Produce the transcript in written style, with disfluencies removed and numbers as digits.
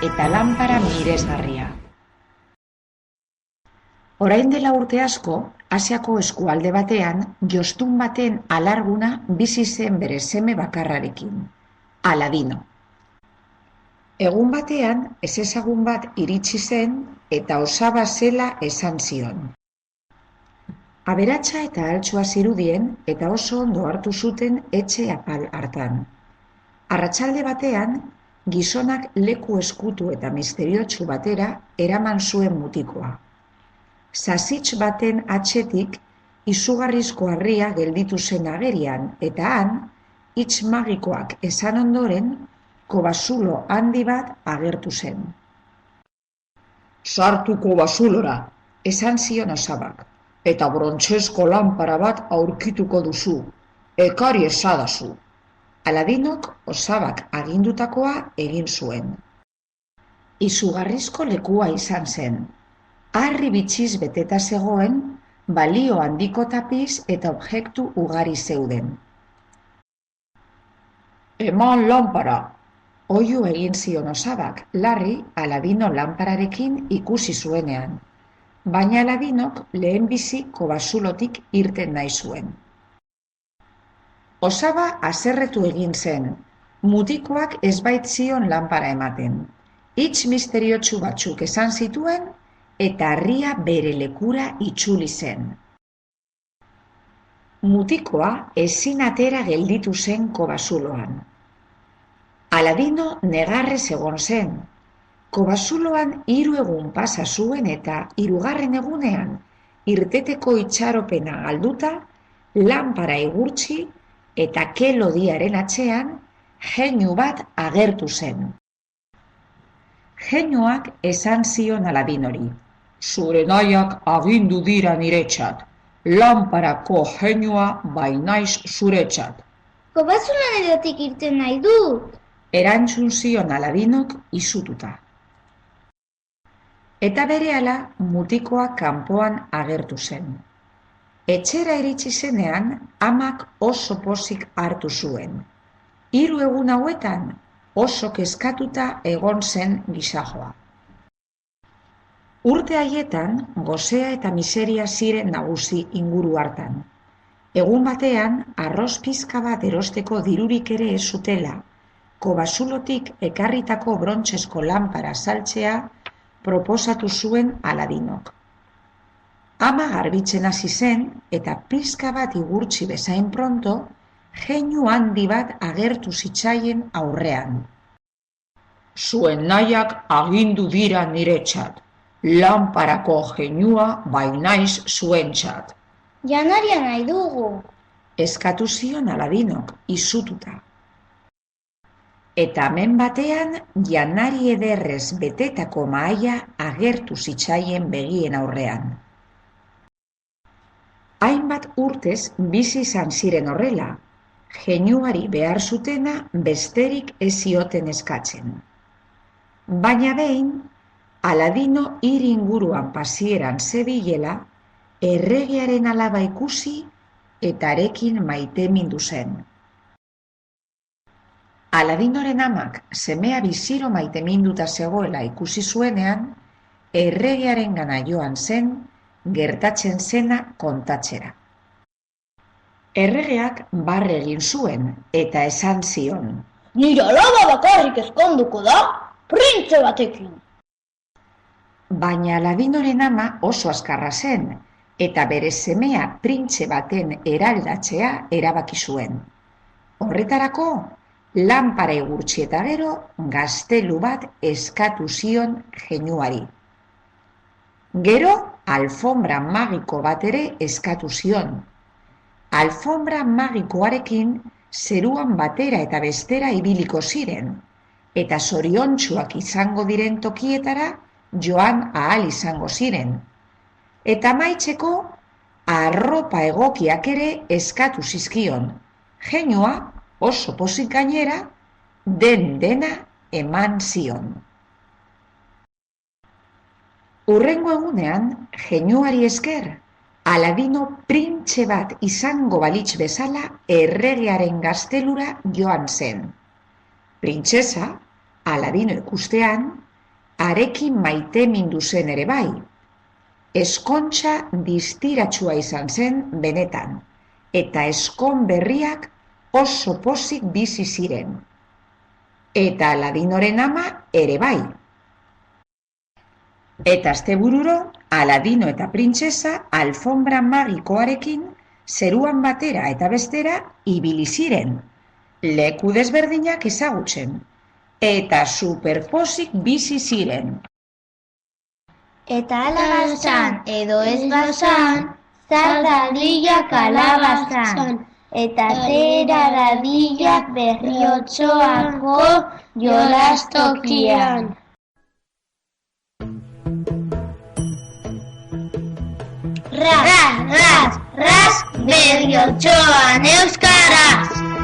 eta lanpara miresgarria. Orain dela urte asko, Asiako eskualde batean, jostun baten alarguna bizi zen bere seme bakarrarekin, Aladino. Egun batean, ezezagun bat iritsi zen eta osaba zela esan zion. Aberatsa eta altsua zirudien eta oso ondo hartu zuten etxe apal hartan. Arratsalde batean, gizonak leku eskutu eta misteriotsu batera eraman zuen mutikoa. Sasitx baten atzetik izugarrizko harria gelditu zen agerian, eta han, hitz magikoak esan ondoren, kobazulo handi bat agertu zen. Sartu kobazulora, esan zion osabak. eta brontzesko lanpara bat aurkituko duzu, ekari esadazu. Aladinok osabak agindutakoa egin zuen. Izugarrizko lekua izan zen. Harri bitxiz beteta zegoen, balio handiko tapiz eta objektu ugari zeuden. Eman lanpara, Oihu egin zion osabak, larri Aladino lanpararekin ikusi zuenean, baina Aladinok lehenbizi kobazulotik irten nahi zuen. Osaba haserretu egin zen, mutikoak ez baitzion lanpara ematen. Hitz misteriotsu batzuk esan zituen, eta harria bere lekura itzuli zen. Mutikoa ezin atera gelditu zen kobazuloan. Aladino negarrez egon zen. Kobazuloan 3 egun pasa zuen eta 3. egunean, irteteko itxaropena galduta, lanpara igurtzi eta kelodiaren atzean jeinu bat agertu zen. Jeinuak esan zion Aladinori. zure nahiak agindu dira niretzat, lanparako jeinua bainaiz zuretzat. Kobazulonetik irten nahi dut. Erantzun zion Aladinok izututa. Eta berehala mutikoa kanpoan agertu zen. Etxera iritsi zenean, amak oso pozik hartu zuen. 3 egun hauetan oso kezkatuta egon zen gizajoa. Urte haietan, gozea eta miseria ziren nagusi inguru hartan. Egun batean, arroz pizka bat erosteko dirurik ere ez zutela, kobazulotik ekarritako brontzesko lanpara saltzea proposatu zuen Aladinok. Ama garbitzen hasi zen eta pizka bat igurtzi bezain pronto, jeinu handi bat agertu zitzaien aurrean. Zuen nahiak agindu dira niretzat, lanparako jeinua bainaiz zuentzat. Janaria nahi dugu. Eskatu zion Aladinok izututa. Eta hemen batean janari ederrez betetako mahaia agertu zitzaien begien aurrean. Hainbat urtez bizi izan ziren horrela, jeinuari behar zutena besterik ez zioten eskatzen. Baina behin, Aladino hiri inguruan pasieran zebilela, erregearen alaba ikusi eta harekin maitemindu zen. Aladinoren amak semea biziro maiteminduta zegoela ikusi zuenean, erregearengana joan zen, gertatzen zena kontatzera. Erregeak barre egin zuen eta esan zion. Nire alaba bakarrik ezkonduko da, printze batekin. Baina Aladinoren ama oso azkarra zen, eta bere semea printze baten eraldatzea erabaki zuen. Horretarako, lanpara igurtzi eta gero, gaztelu bat eskatu zion jeinuari. Gero, alfombra magiko bat ere eskatu zion. Alfombra magikoarekin zeruan batera eta bestera ibiliko ziren, eta zoriontsuak izango diren tokietara joan ahal izango ziren. Eta amaitzeko, arropa egokiak ere eskatu zizkion. Jeinua, oso pozik gainera, dena eman zion. Hurrengo egunean, jeinuari esker, Aladino printze bat izango balitz bezala erregearen gaztelura joan zen. Printzesa, Aladino ikustean, harekin maitemindu zen ere bai. Eskontxa distiratsua izan zen benetan, eta eskon berriak oso pozik bizi ziren. Eta Aladinoren ama ere bai. Eta astebururo, Aladino eta printzesa alfombra magikoarekin zeruan batera eta bestera ibili ziren, leku desberdinak ezagutzen, eta superpozik bizi ziren. Eta ala bazan, edo ez bazan, zar dadilak alabazan, eta atera dadilak berriotxoako jolastokian. Ras, ras, ras, berriotxoan euskaraz!